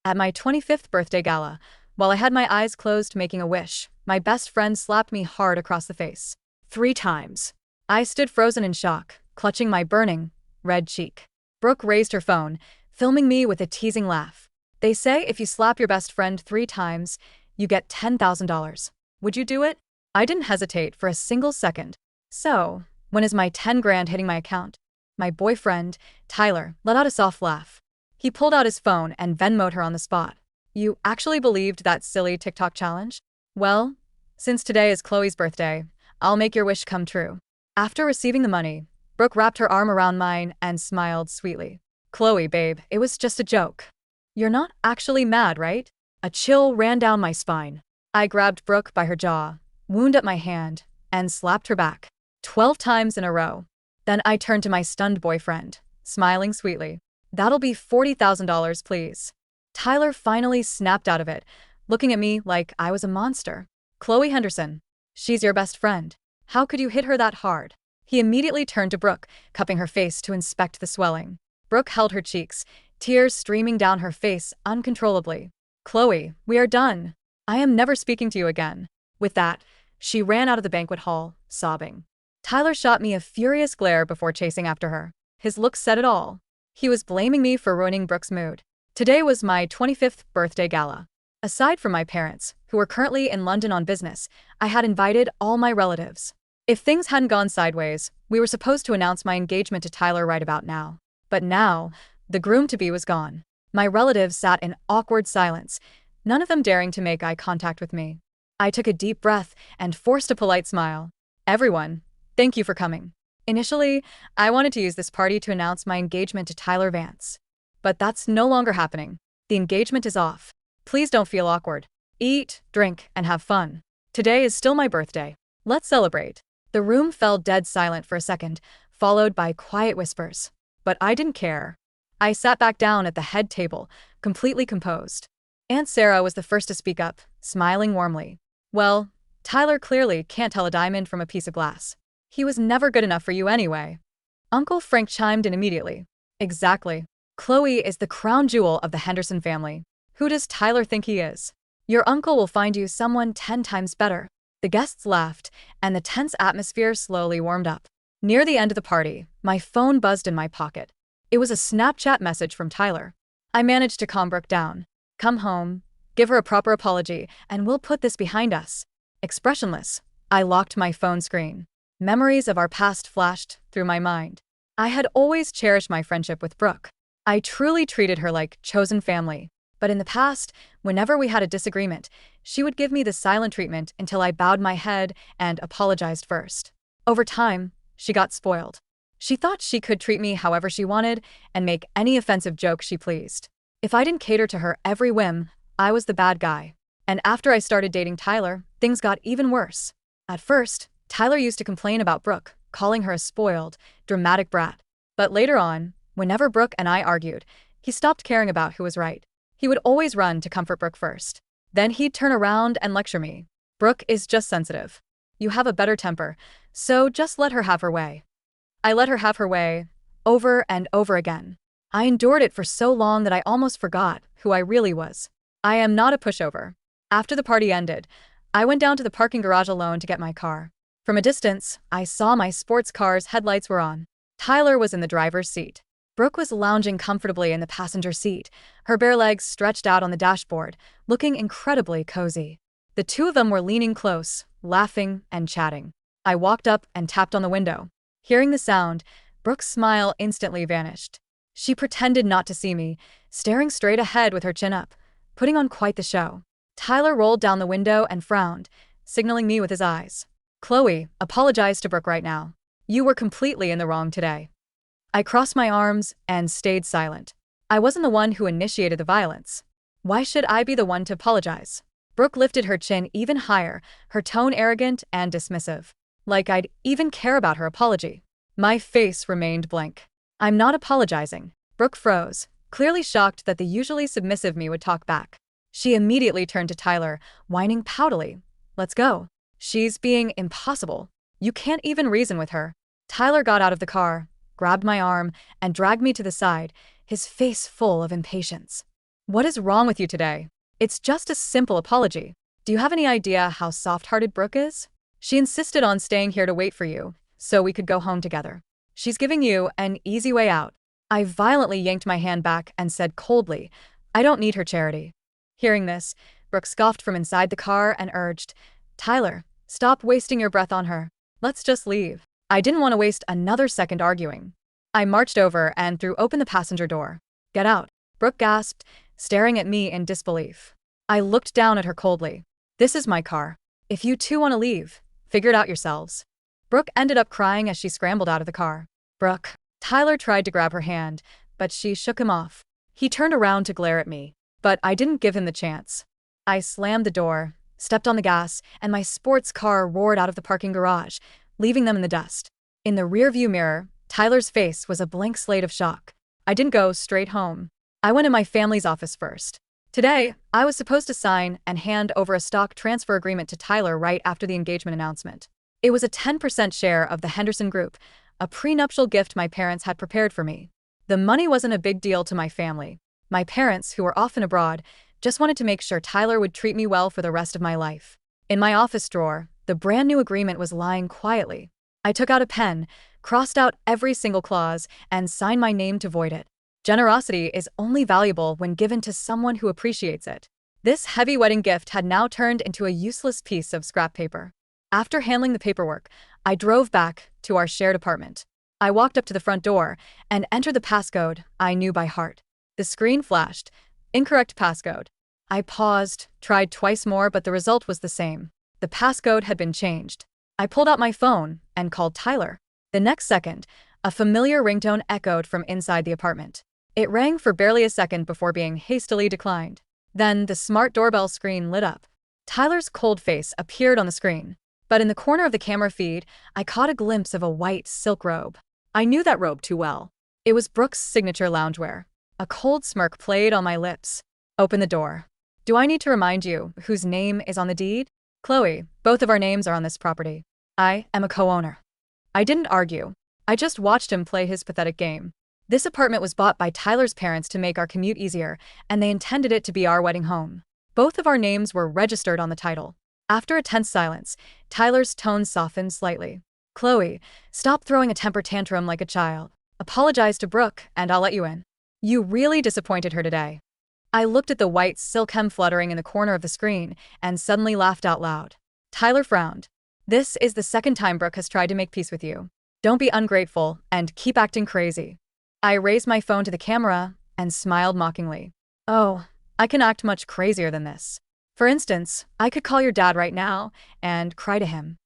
At my 25th birthday gala, while I had my eyes closed making a wish, my best friend slapped me hard across the face. 3 times. I stood frozen in shock, clutching my burning, red cheek. Brooke raised her phone, filming me with a teasing laugh. They say if you slap your best friend 3 times, you get $10,000. Would you do it? I didn't hesitate for a single second. So, when is my 10 grand hitting my account? My boyfriend, Tyler, let out a soft laugh. He pulled out his phone and Venmoed her on the spot. You actually believed that silly TikTok challenge? Well, since today is Chloe's birthday, I'll make your wish come true. After receiving the money, Brooke wrapped her arm around mine and smiled sweetly. Chloe, babe, it was just a joke. You're not actually mad, right? A chill ran down my spine. I grabbed Brooke by her jaw, wound up my hand, and slapped her back. 12 times in a row. Then I turned to my stunned boyfriend, smiling sweetly. That'll be $40,000, please. Tyler finally snapped out of it, looking at me like I was a monster. Chloe Henderson. She's your best friend. How could you hit her that hard? He immediately turned to Brooke, cupping her face to inspect the swelling. Brooke held her cheeks, tears streaming down her face uncontrollably. Chloe, we are done. I am never speaking to you again. With that, she ran out of the banquet hall, sobbing. Tyler shot me a furious glare before chasing after her. His look said it all. He was blaming me for ruining Brooke's mood. Today was my 25th birthday gala. Aside from my parents, who were currently in London on business, I had invited all my relatives. If things hadn't gone sideways, we were supposed to announce my engagement to Tyler right about now. But now, the groom-to-be was gone. My relatives sat in awkward silence, none of them daring to make eye contact with me. I took a deep breath and forced a polite smile. Everyone, thank you for coming. Initially, I wanted to use this party to announce my engagement to Tyler Vance. But that's no longer happening. The engagement is off. Please don't feel awkward. Eat, drink, and have fun. Today is still my birthday. Let's celebrate. The room fell dead silent for a second, followed by quiet whispers. But I didn't care. I sat back down at the head table, completely composed. Aunt Sarah was the first to speak up, smiling warmly. Well, Tyler clearly can't tell a diamond from a piece of glass. He was never good enough for you anyway. Uncle Frank chimed in immediately. Exactly. Chloe is the crown jewel of the Henderson family. Who does Tyler think he is? Your uncle will find you someone 10 times better. The guests laughed, and the tense atmosphere slowly warmed up. Near the end of the party, my phone buzzed in my pocket. It was a Snapchat message from Tyler. I managed to calm Brooke down. Come home, give her a proper apology, and we'll put this behind us. Expressionless, I locked my phone screen. Memories of our past flashed through my mind. I had always cherished my friendship with Brooke. I truly treated her like chosen family. But in the past, whenever we had a disagreement, she would give me the silent treatment until I bowed my head and apologized first. Over time, she got spoiled. She thought she could treat me however she wanted and make any offensive joke she pleased. If I didn't cater to her every whim, I was the bad guy. And after I started dating Tyler, things got even worse. At first, Tyler used to complain about Brooke, calling her a spoiled, dramatic brat. But later on, whenever Brooke and I argued, he stopped caring about who was right. He would always run to comfort Brooke first. Then he'd turn around and lecture me. Brooke is just sensitive. You have a better temper, so just let her have her way. I let her have her way, over and over again. I endured it for so long that I almost forgot who I really was. I am not a pushover. After the party ended, I went down to the parking garage alone to get my car. From a distance, I saw my sports car's headlights were on. Tyler was in the driver's seat. Brooke was lounging comfortably in the passenger seat, her bare legs stretched out on the dashboard, looking incredibly cozy. The two of them were leaning close, laughing and chatting. I walked up and tapped on the window. Hearing the sound, Brooke's smile instantly vanished. She pretended not to see me, staring straight ahead with her chin up, putting on quite the show. Tyler rolled down the window and frowned, signaling me with his eyes. Chloe, apologize to Brooke right now. You were completely in the wrong today. I crossed my arms and stayed silent. I wasn't the one who initiated the violence. Why should I be the one to apologize? Brooke lifted her chin even higher, her tone arrogant and dismissive. Like I'd even care about her apology. My face remained blank. I'm not apologizing. Brooke froze, clearly shocked that the usually submissive me would talk back. She immediately turned to Tyler, whining poutily. Let's go. She's being impossible. You can't even reason with her. Tyler got out of the car, grabbed my arm, and dragged me to the side, his face full of impatience. What is wrong with you today? It's just a simple apology. Do you have any idea how soft-hearted Brooke is? She insisted on staying here to wait for you, so we could go home together. She's giving you an easy way out. I violently yanked my hand back and said coldly, I don't need her charity. Hearing this, Brooke scoffed from inside the car and urged, Tyler, stop wasting your breath on her. Let's just leave. I didn't want to waste another second arguing. I marched over and threw open the passenger door. Get out, Brooke gasped, staring at me in disbelief. I looked down at her coldly. This is my car. If you two want to leave, figure it out yourselves. Brooke ended up crying as she scrambled out of the car. Brooke. Tyler tried to grab her hand, but she shook him off. He turned around to glare at me, but I didn't give him the chance. I slammed the door, stepped on the gas, and my sports car roared out of the parking garage, leaving them in the dust. In the rearview mirror, Tyler's face was a blank slate of shock. I didn't go straight home. I went in my family's office first. Today, I was supposed to sign and hand over a stock transfer agreement to Tyler right after the engagement announcement. It was a 10% share of the Henderson Group, a prenuptial gift my parents had prepared for me. The money wasn't a big deal to my family. My parents, who were often abroad, just wanted to make sure Tyler would treat me well for the rest of my life. In my office drawer, the brand new agreement was lying quietly. I took out a pen, crossed out every single clause, and signed my name to void it. Generosity is only valuable when given to someone who appreciates it. This heavy wedding gift had now turned into a useless piece of scrap paper. After handling the paperwork, I drove back to our shared apartment. I walked up to the front door and entered the passcode I knew by heart. The screen flashed. Incorrect passcode. I paused, tried twice more, but the result was the same. The passcode had been changed. I pulled out my phone and called Tyler. The next second, a familiar ringtone echoed from inside the apartment. It rang for barely a second before being hastily declined. Then the smart doorbell screen lit up. Tyler's cold face appeared on the screen, but in the corner of the camera feed, I caught a glimpse of a white silk robe. I knew that robe too well. It was Brooke's signature loungewear. A cold smirk played on my lips. Open the door. Do I need to remind you whose name is on the deed? Chloe, both of our names are on this property. I am a co-owner. I didn't argue. I just watched him play his pathetic game. This apartment was bought by Tyler's parents to make our commute easier, and they intended it to be our wedding home. Both of our names were registered on the title. After a tense silence, Tyler's tone softened slightly. Chloe, stop throwing a temper tantrum like a child. Apologize to Brooke, and I'll let you in. You really disappointed her today. I looked at the white silk hem fluttering in the corner of the screen and suddenly laughed out loud. Tyler frowned. This is the second time Brooke has tried to make peace with you. Don't be ungrateful and keep acting crazy. I raised my phone to the camera and smiled mockingly. Oh, I can act much crazier than this. For instance, I could call your dad right now and cry to him.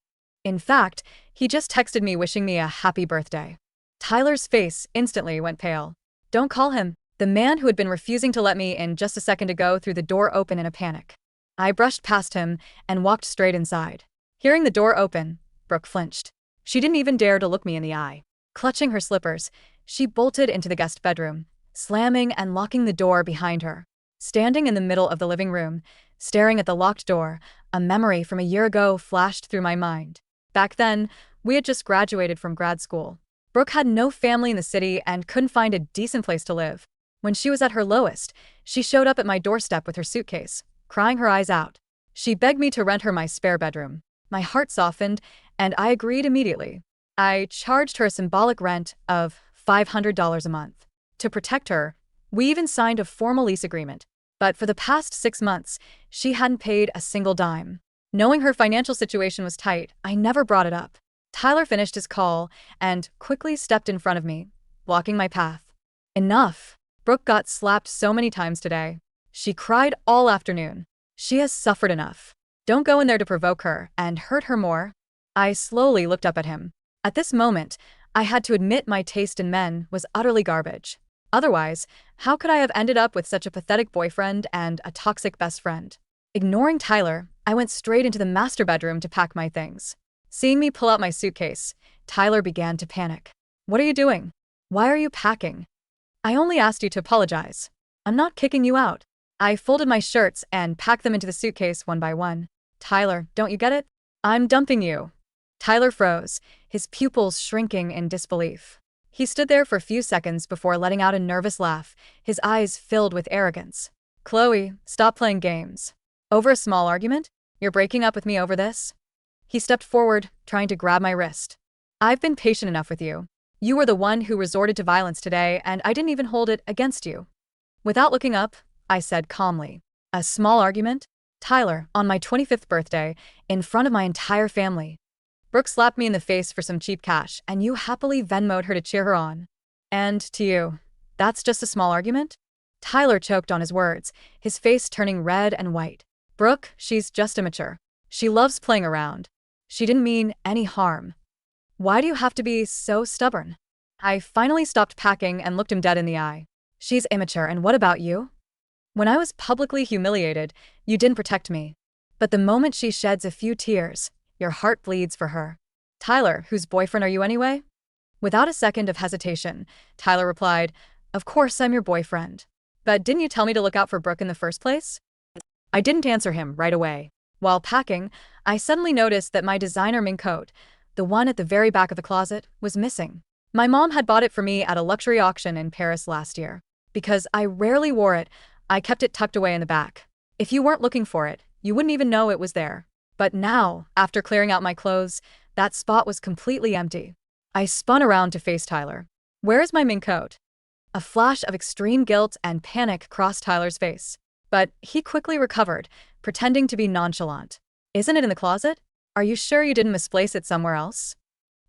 In fact, he just texted me wishing me a happy birthday. Tyler's face instantly went pale. Don't call him. The man who had been refusing to let me in just a second ago threw the door open in a panic. I brushed past him and walked straight inside. Hearing the door open, Brooke flinched. She didn't even dare to look me in the eye. Clutching her slippers, she bolted into the guest bedroom, slamming and locking the door behind her. Standing in the middle of the living room, staring at the locked door, a memory from a year ago flashed through my mind. Back then, we had just graduated from grad school. Brooke had no family in the city and couldn't find a decent place to live. When she was at her lowest, she showed up at my doorstep with her suitcase, crying her eyes out. She begged me to rent her my spare bedroom. My heart softened, and I agreed immediately. I charged her a symbolic rent of $500 a month. To protect her, we even signed a formal lease agreement. But for the past 6 months, she hadn't paid a single dime. Knowing her financial situation was tight, I never brought it up. Tyler finished his call and quickly stepped in front of me, blocking my path. Enough. Brooke got slapped so many times today. She cried all afternoon. She has suffered enough. Don't go in there to provoke her and hurt her more. I slowly looked up at him. At this moment, I had to admit my taste in men was utterly garbage. Otherwise, how could I have ended up with such a pathetic boyfriend and a toxic best friend? Ignoring Tyler, I went straight into the master bedroom to pack my things. Seeing me pull out my suitcase, Tyler began to panic. What are you doing? Why are you packing? I only asked you to apologize. I'm not kicking you out. I folded my shirts and packed them into the suitcase one by one. Tyler, don't you get it? I'm dumping you. Tyler froze, his pupils shrinking in disbelief. He stood there for a few seconds before letting out a nervous laugh, his eyes filled with arrogance. Chloe, stop playing games. Over a small argument? You're breaking up with me over this? He stepped forward, trying to grab my wrist. I've been patient enough with you. You were the one who resorted to violence today, and I didn't even hold it against you. Without looking up, I said calmly. A small argument? Tyler, on my 25th birthday, in front of my entire family. Brooke slapped me in the face for some cheap cash, and you happily Venmoed her to cheer her on. And to you, that's just a small argument? Tyler choked on his words, his face turning red and white. Brooke, she's just immature. She loves playing around. She didn't mean any harm. Why do you have to be so stubborn? I finally stopped packing and looked him dead in the eye. She's immature, and what about you? When I was publicly humiliated, you didn't protect me. But the moment she sheds a few tears, your heart bleeds for her. Tyler, whose boyfriend are you anyway? Without a second of hesitation, Tyler replied, Of course I'm your boyfriend. But didn't you tell me to look out for Brooke in the first place? I didn't answer him right away. While packing, I suddenly noticed that my designer mink coat, the one at the very back of the closet, was missing. My mom had bought it for me at a luxury auction in Paris last year. Because I rarely wore it, I kept it tucked away in the back. If you weren't looking for it, you wouldn't even know it was there. But now, after clearing out my clothes, that spot was completely empty. I spun around to face Tyler. Where is my mink coat? A flash of extreme guilt and panic crossed Tyler's face. But he quickly recovered, pretending to be nonchalant. Isn't it in the closet? Are you sure you didn't misplace it somewhere else?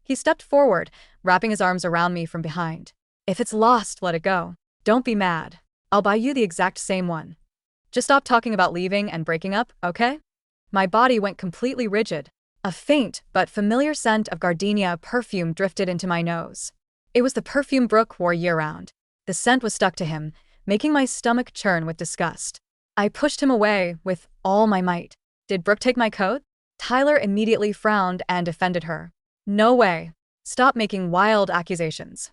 He stepped forward, wrapping his arms around me from behind. If it's lost, let it go. Don't be mad. I'll buy you the exact same one. Just stop talking about leaving and breaking up, okay? My body went completely rigid. A faint but familiar scent of gardenia perfume drifted into my nose. It was the perfume Brooke wore year-round. The scent was stuck to him, making my stomach churn with disgust. I pushed him away with all my might. Did Brooke take my coat? Tyler immediately frowned and defended her. No way. Stop making wild accusations.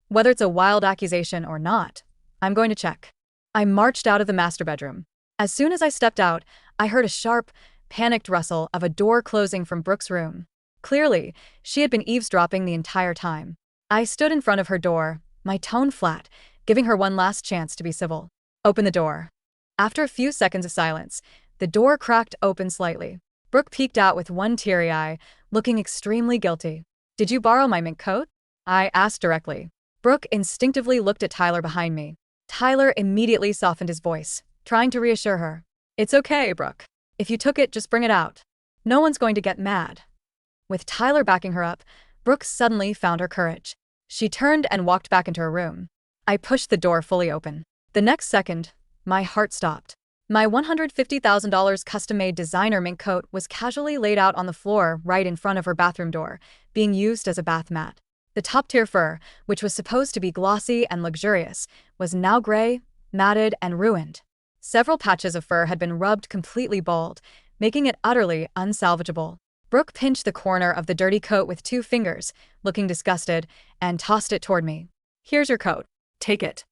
Whether it's a wild accusation or not, I'm going to check. I marched out of the master bedroom. As soon as I stepped out, I heard a sharp, panicked rustle of a door closing from Brooke's room. Clearly, she had been eavesdropping the entire time. I stood in front of her door, my tone flat, giving her one last chance to be civil. Open the door. After a few seconds of silence, the door cracked open slightly. Brooke peeked out with one teary eye, looking extremely guilty. Did you borrow my mink coat? I asked directly. Brooke instinctively looked at Tyler behind me. Tyler immediately softened his voice, trying to reassure her. It's okay, Brooke. If you took it, just bring it out. No one's going to get mad. With Tyler backing her up, Brooke suddenly found her courage. She turned and walked back into her room. I pushed the door fully open. The next second, my heart stopped. My $150,000 custom-made designer mink coat was casually laid out on the floor right in front of her bathroom door, being used as a bath mat. The top-tier fur, which was supposed to be glossy and luxurious, was now gray, matted, and ruined. Several patches of fur had been rubbed completely bald, making it utterly unsalvageable. Brooke pinched the corner of the dirty coat with 2 fingers, looking disgusted, and tossed it toward me. Here's your coat. Take it.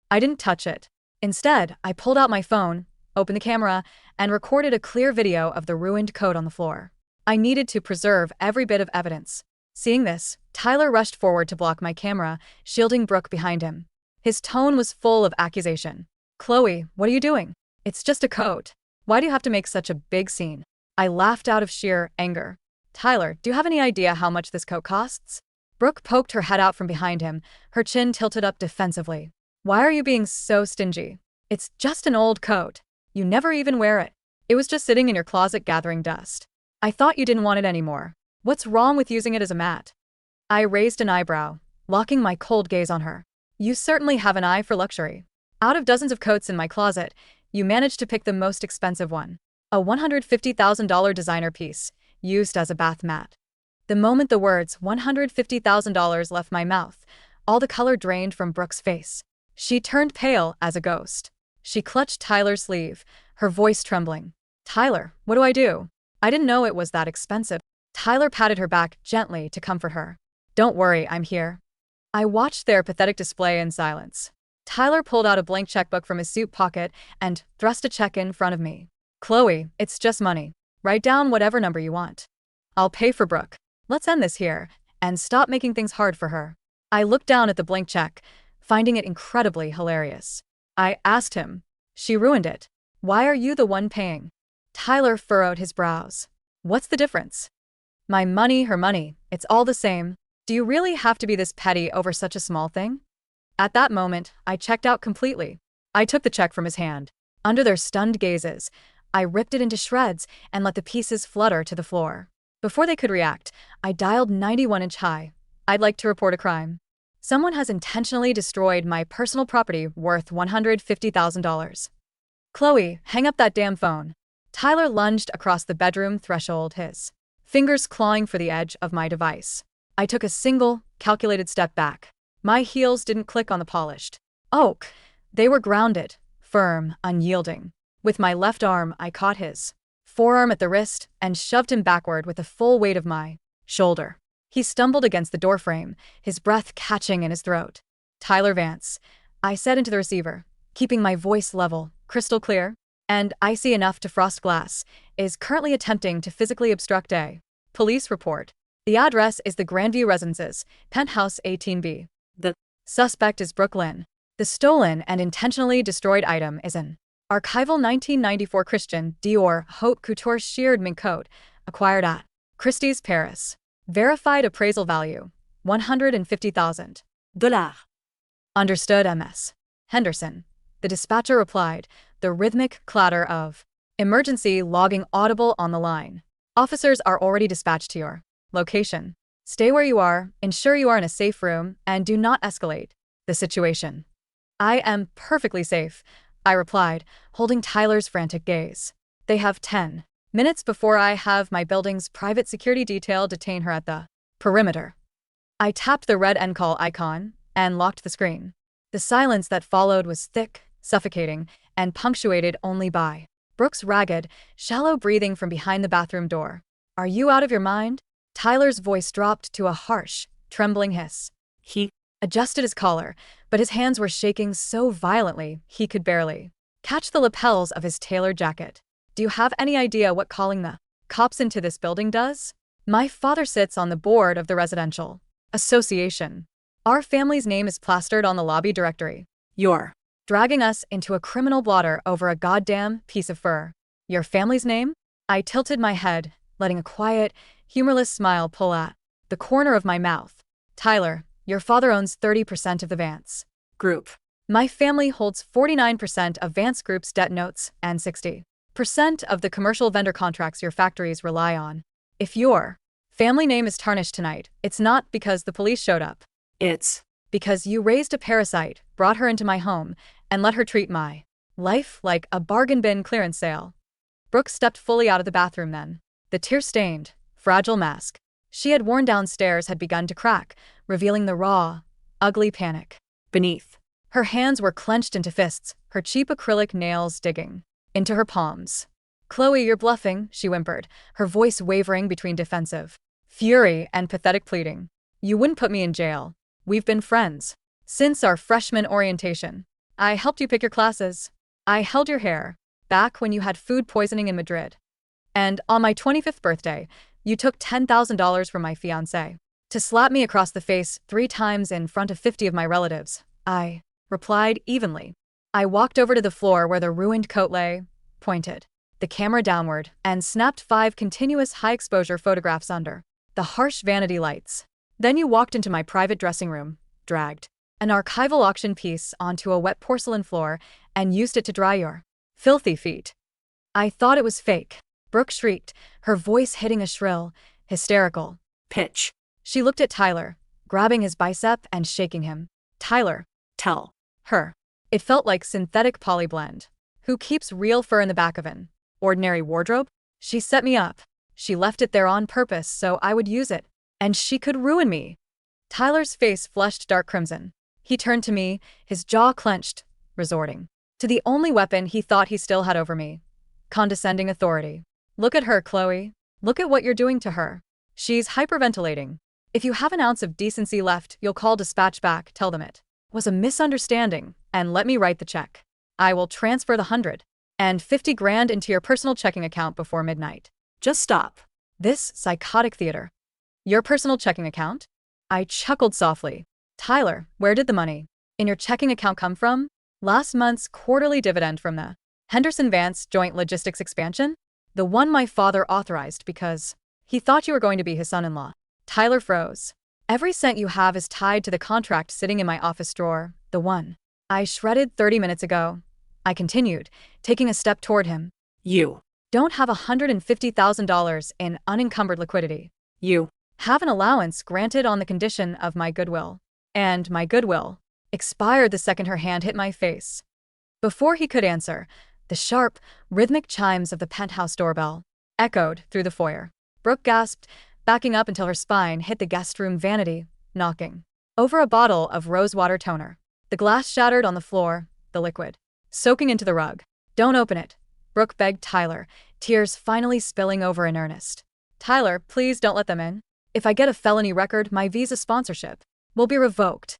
I didn't touch it. Instead, I pulled out my phone, opened the camera, and recorded a clear video of the ruined coat on the floor. I needed to preserve every bit of evidence. Seeing this, Tyler rushed forward to block my camera, shielding Brooke behind him. His tone was full of accusation. Chloe, what are you doing? It's just a coat. Why do you have to make such a big scene? I laughed out of sheer anger. Tyler, do you have any idea how much this coat costs? Brooke poked her head out from behind him, her chin tilted up defensively. Why are you being so stingy? It's just an old coat. You never even wear it. It was just sitting in your closet gathering dust. I thought you didn't want it anymore. What's wrong with using it as a mat? I raised an eyebrow, locking my cold gaze on her. You certainly have an eye for luxury. Out of dozens of coats in my closet, you managed to pick the most expensive one. A $150,000 designer piece, used as a bath mat. The moment the words $150,000 left my mouth, all the color drained from Brooke's face. She turned pale as a ghost. She clutched Tyler's sleeve, her voice trembling. Tyler, what do I do? I didn't know it was that expensive. Tyler patted her back gently to comfort her. Don't worry, I'm here. I watched their pathetic display in silence. Tyler pulled out a blank checkbook from his suit pocket and thrust a check in front of me. Chloe, it's just money. Write down whatever number you want. I'll pay for Brooke. Let's end this here, and stop making things hard for her. I looked down at the blank check, finding it incredibly hilarious. I asked him, She ruined it. Why are you the one paying? Tyler furrowed his brows. What's the difference? My money, her money, it's all the same. Do you really have to be this petty over such a small thing? At that moment, I checked out completely. I took the check from his hand. Under their stunned gazes, I ripped it into shreds and let the pieces flutter to the floor. Before they could react, I dialed 91-inch high. I'd like to report a crime. Someone has intentionally destroyed my personal property worth $150,000. Chloe, hang up that damn phone. Tyler lunged across the bedroom threshold, his fingers clawing for the edge of my device. I took a single, calculated step back. My heels didn't click on the polished oak. They were grounded, firm, unyielding. With my left arm, I caught his forearm at the wrist and shoved him backward with the full weight of my shoulder. He stumbled against the doorframe, his breath catching in his throat. Tyler Vance, I said into the receiver, keeping my voice level, crystal clear, and icy enough to frost glass, is currently attempting to physically obstruct a police report. The address is the Grandview Residences, penthouse 18B. The suspect is Brooke. The stolen and intentionally destroyed item is an archival 1994 Christian Dior haute couture sheared mink coat, acquired at Christie's, Paris. Verified appraisal value, $150,000. Understood, Ms. Henderson. The dispatcher replied, the rhythmic clatter of emergency logging audible on the line. Officers are already dispatched to your location. Stay where you are, ensure you are in a safe room, and do not escalate the situation. I am perfectly safe, I replied, holding Tyler's frantic gaze. They have 10 minutes before I have my building's private security detail detain her at the perimeter. I tapped the red end call icon and locked the screen. The silence that followed was thick, suffocating, and punctuated only by Brooke's ragged, shallow breathing from behind the bathroom door. Are you out of your mind? Tyler's voice dropped to a harsh, trembling hiss. He adjusted his collar, but his hands were shaking so violently he could barely catch the lapels of his tailored jacket. Do you have any idea what calling the cops into this building does? My father sits on the board of the residential association. Our family's name is plastered on the lobby directory. You're dragging us into a criminal blotter over a goddamn piece of fur. Your family's name? I tilted my head, letting a quiet, humorless smile pull at the corner of my mouth. Tyler, your father owns 30% of the Vance Group. My family holds 49% of Vance Group's debt notes and 60% of the commercial vendor contracts your factories rely on. If your family name is tarnished tonight, it's not because the police showed up. It's because you raised a parasite, brought her into my home, and let her treat my life like a bargain bin clearance sale. Brooke stepped fully out of the bathroom then. The tear-stained, fragile mask she had worn downstairs had begun to crack, revealing the raw, ugly panic beneath. Her hands were clenched into fists, her cheap acrylic nails digging into her palms. Chloe, you're bluffing, she whimpered, her voice wavering between defensive fury and pathetic pleading. You wouldn't put me in jail. We've been friends since our freshman orientation. I helped you pick your classes. I held your hair back when you had food poisoning in Madrid. And on my 25th birthday, you took $10,000 from my fiancé to slap me across the face 3 times in front of 50 of my relatives. I replied evenly. I walked over to the floor where the ruined coat lay, pointed the camera downward, and snapped 5 continuous high-exposure photographs under the harsh vanity lights. Then you walked into my private dressing room, dragged an archival auction piece onto a wet porcelain floor, and used it to dry your filthy feet. I thought it was fake. Brooke shrieked, her voice hitting a shrill, hysterical pitch. She looked at Tyler, grabbing his bicep and shaking him. Tyler, tell her. It felt like synthetic polyblend. Who keeps real fur in the back of an ordinary wardrobe? She set me up. She left it there on purpose so I would use it. And she could ruin me. Tyler's face flushed dark crimson. He turned to me, his jaw clenched, resorting to the only weapon he thought he still had over me. Condescending authority. Look at her, Chloe. Look at what you're doing to her. She's hyperventilating. If you have an ounce of decency left, you'll call dispatch back, tell them it was a misunderstanding, and let me write the check. I will transfer the $150,000 into your personal checking account before midnight. Just stop this psychotic theater. Your personal checking account? I chuckled softly. Tyler, where did the money in your checking account come from? Last month's quarterly dividend from the Henderson Vance joint logistics expansion? The one my father authorized because he thought you were going to be his son-in-law. Tyler froze. Every cent you have is tied to the contract sitting in my office drawer, the one I shredded 30 minutes ago. I continued, taking a step toward him. You don't have $150,000 in unencumbered liquidity. You have an allowance granted on the condition of my goodwill. And my goodwill expired the second her hand hit my face. Before he could answer, the sharp, rhythmic chimes of the penthouse doorbell echoed through the foyer. Brooke gasped, backing up until her spine hit the guest room vanity, knocking over a bottle of rosewater toner. The glass shattered on the floor, the liquid soaking into the rug. Don't open it, Brooke begged Tyler, tears finally spilling over in earnest. Tyler, please don't let them in. If I get a felony record, my visa sponsorship will be revoked.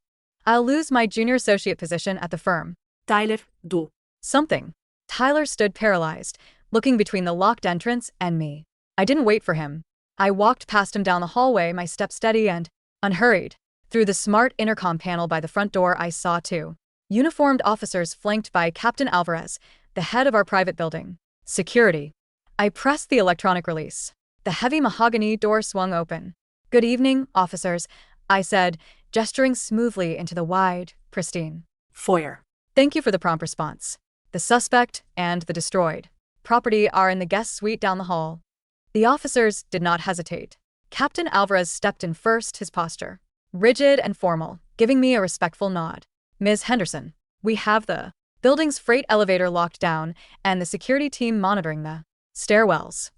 I'll lose my junior associate position at the firm. Tyler, do something. Tyler stood paralyzed, looking between the locked entrance and me. I didn't wait for him. I walked past him down the hallway, my step steady and unhurried. Through the smart intercom panel by the front door, I saw two uniformed officers flanked by Captain Alvarez, the head of our private building. Security. I pressed the electronic release. The heavy mahogany door swung open. Good evening, officers, I said, gesturing smoothly into the wide, pristine foyer. Thank you for the prompt response. The suspect and the destroyed property are in the guest suite down the hall. The officers did not hesitate. Captain Alvarez stepped in first, his posture rigid and formal, giving me a respectful nod. Ms. Henderson, we have the building's freight elevator locked down and the security team monitoring the stairwells.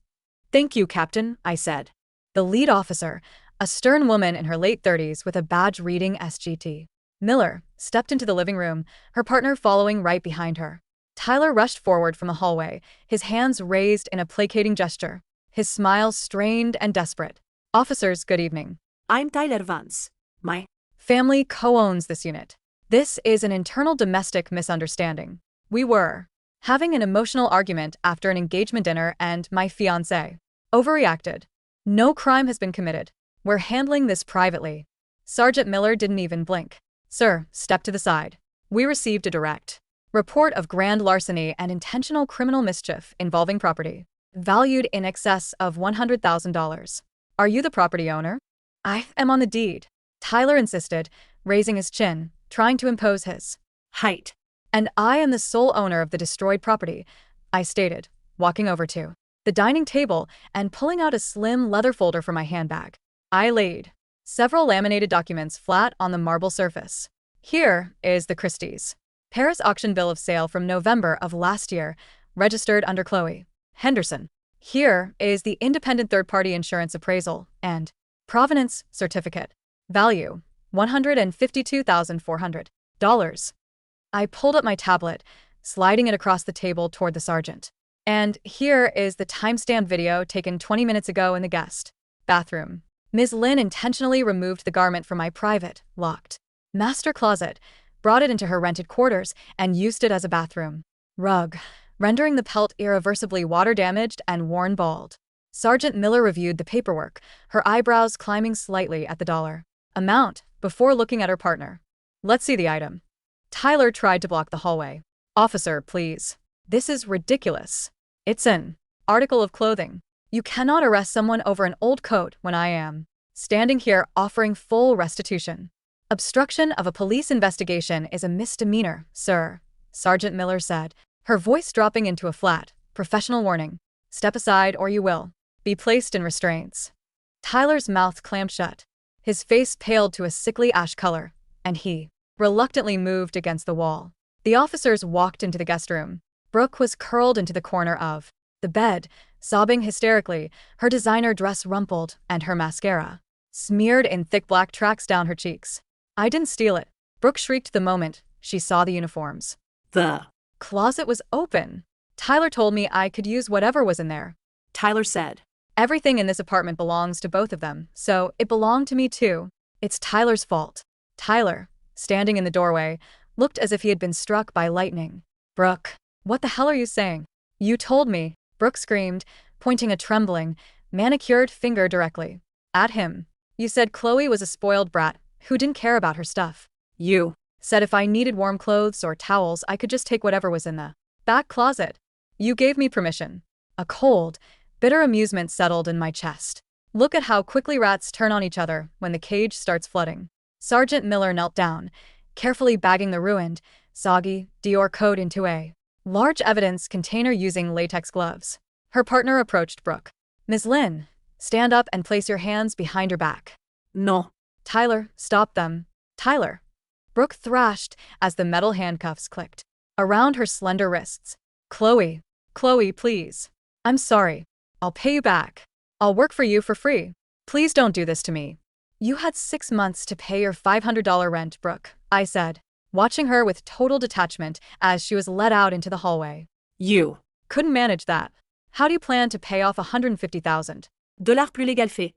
Thank you, Captain, I said. The lead officer, a stern woman in her late 30s with a badge reading SGT Miller, stepped into the living room, her partner following right behind her. Tyler rushed forward from the hallway, his hands raised in a placating gesture, his smile strained and desperate. Officers, good evening. I'm Tyler Vance. My family co-owns this unit. This is an internal domestic misunderstanding. We were having an emotional argument after an engagement dinner and my fiancé overreacted. No crime has been committed. We're handling this privately. Sergeant Miller didn't even blink. Sir, step to the side. We received a direct report of grand larceny and intentional criminal mischief involving property valued in excess of $100,000. Are you the property owner? I am on the deed, Tyler insisted, raising his chin, trying to impose his height. And I am the sole owner of the destroyed property, I stated, walking over to the dining table and pulling out a slim leather folder from my handbag. I laid several laminated documents flat on the marble surface. Here is the Christie's Paris auction bill of sale from November of last year, registered under Chloe Henderson. Here is the independent third-party insurance appraisal and provenance certificate. Value, $152,400. I pulled up my tablet, sliding it across the table toward the sergeant. And here is the timestamp video taken 20 minutes ago in the guest bathroom. Ms. Lin intentionally removed the garment from my private, locked master closet, brought it into her rented quarters, and used it as a bathroom rug, rendering the pelt irreversibly water-damaged and worn bald. Sergeant Miller reviewed the paperwork, her eyebrows climbing slightly at the dollar amount before looking at her partner. Let's see the item. Tyler tried to block the hallway. Officer, please. This is ridiculous. It's an article of clothing. You cannot arrest someone over an old coat when I am standing here offering full restitution. Obstruction of a police investigation is a misdemeanor, sir, Sergeant Miller said, her voice dropping into a flat, professional warning. Step aside or you will be placed in restraints. Tyler's mouth clamped shut. His face paled to a sickly ash color, and he reluctantly moved against the wall. The officers walked into the guest room. Brooke was curled into the corner of the bed, sobbing hysterically, her designer dress rumpled and her mascara smeared in thick black tracks down her cheeks. I didn't steal it, Brooke shrieked the moment she saw the uniforms. The closet was open. Tyler told me I could use whatever was in there. Tyler said. Everything in this apartment belongs to both of them, so it belonged to me too. It's Tyler's fault. Tyler, standing in the doorway, looked as if he had been struck by lightning. Brooke, what the hell are you saying? You told me, Brooke screamed, pointing a trembling, manicured finger directly at him. You said Chloe was a spoiled brat who didn't care about her stuff. You Said if I needed warm clothes or towels, I could just take whatever was in the back closet. You gave me permission. A cold, bitter amusement settled in my chest. Look at how quickly rats turn on each other when the cage starts flooding. Sergeant Miller knelt down, carefully bagging the ruined, soggy Dior coat into a large evidence container using latex gloves. Her partner approached Brooke. Ms. Lynn, stand up and place your hands behind your back. No. Tyler, stop them. Tyler. Brooke thrashed as the metal handcuffs clicked around her slender wrists. Chloe, please. I'm sorry. I'll pay you back. I'll work for you for free. Please don't do this to me. You had 6 months to pay your $500 rent, Brooke, I said, watching her with total detachment as she was led out into the hallway. You. Couldn't manage that. How do you plan to pay off $150,000? Dollar plus légal fait.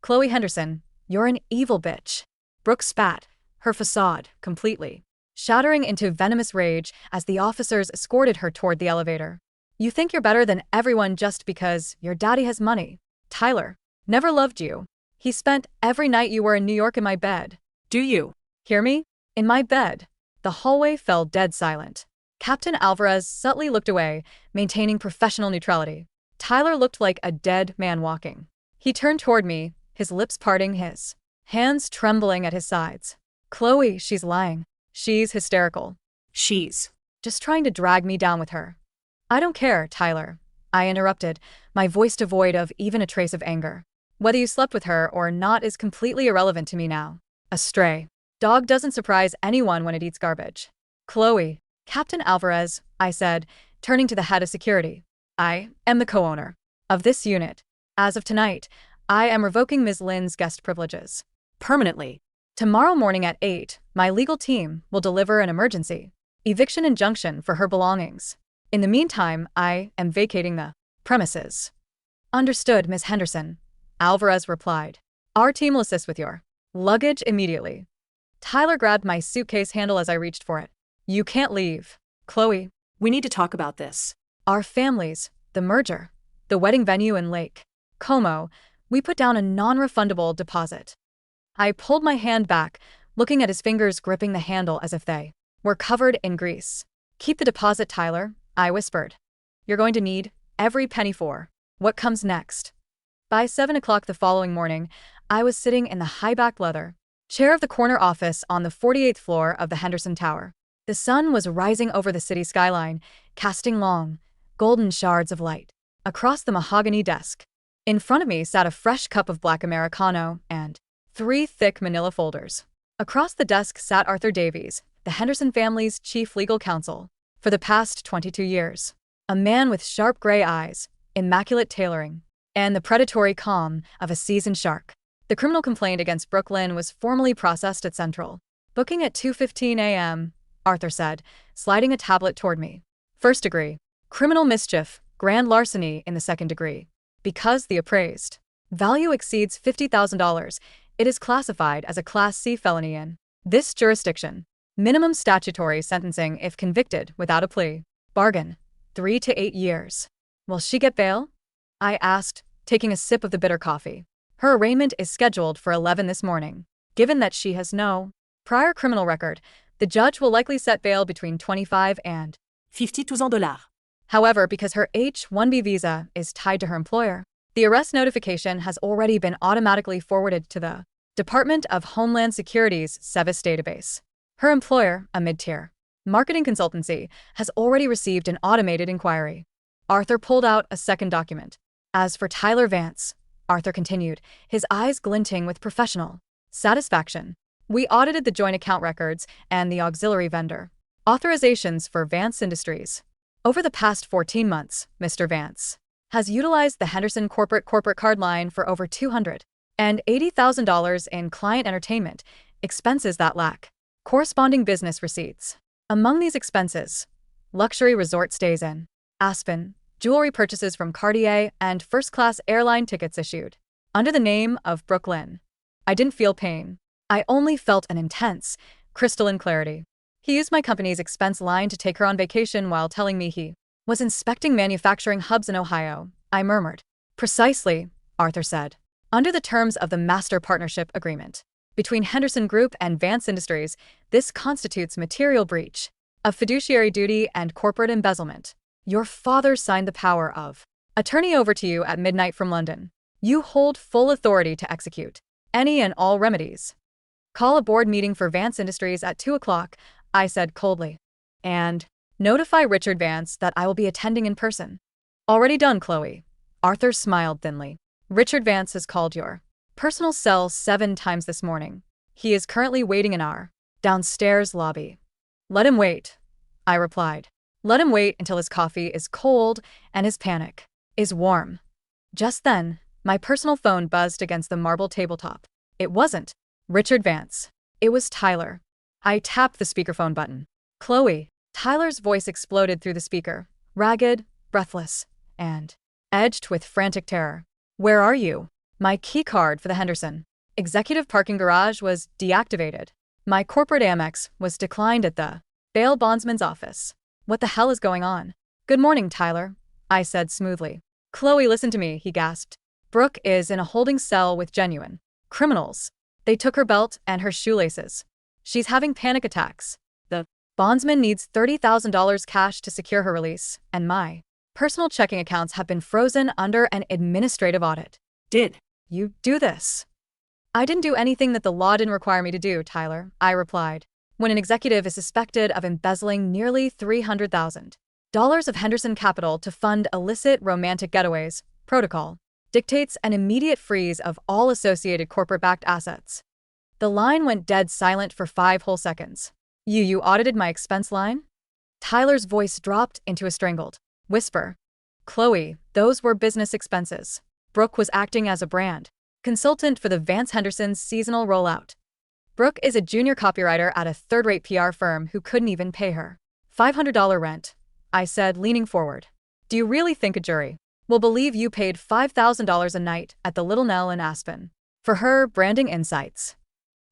Chloe Henderson, you're an evil bitch. Brooke spat, her facade completely shattering into venomous rage as the officers escorted her toward the elevator. You think you're better than everyone just because your daddy has money. Tyler never loved you. He spent every night you were in New York in my bed. Do you hear me? In my bed. The hallway fell dead silent. Captain Alvarez subtly looked away, maintaining professional neutrality. Tyler looked like a dead man walking. He turned toward me, his lips parting, his hands trembling at his sides. Chloe, she's lying. She's hysterical. She's just trying to drag me down with her. I don't care, Tyler. I interrupted, my voice devoid of even a trace of anger. Whether you slept with her or not is completely irrelevant to me now. A stray dog doesn't surprise anyone when it eats garbage. Chloe, Captain Alvarez, I said, turning to the head of security. I am the co-owner of this unit. As of tonight, I am revoking Ms. Lynn's guest privileges. Permanently. Tomorrow morning at 8, my legal team will deliver an emergency eviction injunction for her belongings. In the meantime, I am vacating the premises. Understood, Ms. Henderson. Alvarez replied. Our team will assist with your luggage immediately. Tyler grabbed my suitcase handle as I reached for it. You can't leave. Chloe. We need to talk about this. Our families, the merger, the wedding venue in Lake Como, we put down a non-refundable deposit. I pulled my hand back, looking at his fingers gripping the handle as if they were covered in grease. Keep the deposit, Tyler, I whispered. You're going to need every penny for what comes next. By 7 o'clock the following morning, I was sitting in the high-back leather chair of the corner office on the 48th floor of the Henderson Tower. The sun was rising over the city skyline, casting long, golden shards of light across the mahogany desk. In front of me sat a fresh cup of black Americano and 3 thick manila folders. Across the desk sat Arthur Davies, the Henderson family's chief legal counsel for the past 22 years. A man with sharp gray eyes, immaculate tailoring, and the predatory calm of a seasoned shark. The criminal complaint against Brooke Lynn was formally processed at Central. Booking at 2:15 a.m., Arthur said, sliding a tablet toward me. First degree. Criminal mischief, grand larceny in the second degree. Because the appraised value exceeds $50,000, it is classified as a Class C felony in this jurisdiction. Minimum statutory sentencing if convicted without a plea bargain, 3 to 8 years. Will she get bail? I asked, taking a sip of the bitter coffee. Her arraignment is scheduled for 11 this morning. Given that she has no prior criminal record, the judge will likely set bail between $25 and $52,000. However, because her H-1B visa is tied to her employer, the arrest notification has already been automatically forwarded to the Department of Homeland Security's SEVIS database. Her employer, a mid-tier marketing consultancy, has already received an automated inquiry. Arthur pulled out a second document. As for Tyler Vance, Arthur continued, his eyes glinting with professional satisfaction, we audited the joint account records and the auxiliary vendor authorizations for Vance Industries. Over the past 14 months, Mr. Vance has utilized the Henderson corporate card line for over $280,000 in client entertainment expenses that lack corresponding business receipts. Among these expenses, luxury resort stays in Aspen, jewelry purchases from Cartier, and first-class airline tickets issued under the name of Brooke Lynn. I didn't feel pain. I only felt an intense, crystalline clarity. He used my company's expense line to take her on vacation while telling me he was inspecting manufacturing hubs in Ohio. I murmured. Precisely, Arthur said. Under the terms of the master partnership agreement, Between Henderson Group and Vance Industries, this constitutes material breach of fiduciary duty and corporate embezzlement. Your father signed the power of attorney over to you at midnight from London. You hold full authority to execute any and all remedies. Call a board meeting for Vance Industries at 2 o'clock, I said coldly. And notify Richard Vance that I will be attending in person. Already done, Chloe. Arthur smiled thinly. Richard Vance has called your personal cell 7 times this morning. He is currently waiting in our downstairs lobby. Let him wait, I replied. Let him wait until his coffee is cold and his panic is warm. Just then, my personal phone buzzed against the marble tabletop. It wasn't Richard Vance. It was Tyler. I tapped the speakerphone button. Chloe. Tyler's voice exploded through the speaker, ragged, breathless, and edged with frantic terror. Where are you? My key card for the Henderson executive parking garage was deactivated. My corporate Amex was declined at the bail bondsman's office. What the hell is going on? Good morning, Tyler, I said smoothly. Chloe, listen to me, he gasped. Brooke is in a holding cell with genuine criminals. They took her belt and her shoelaces. She's having panic attacks. The bondsman needs $30,000 cash to secure her release, and my personal checking accounts have been frozen under an administrative audit. Did you do this? I didn't do anything that the law didn't require me to do, Tyler, I replied. When an executive is suspected of embezzling nearly $300,000 of Henderson capital to fund illicit romantic getaways, protocol dictates an immediate freeze of all associated corporate-backed assets. The line went dead silent for 5 whole seconds. You audited my expense line? Tyler's voice dropped into a strangled whisper. Chloe, those were business expenses. Brooke was acting as a brand consultant for the Vance Henderson's seasonal rollout. Brooke is a junior copywriter at a third-rate PR firm who couldn't even pay her $500 rent, I said, leaning forward. Do you really think a jury will believe you paid $5,000 a night at the Little Nell in Aspen for her branding insights?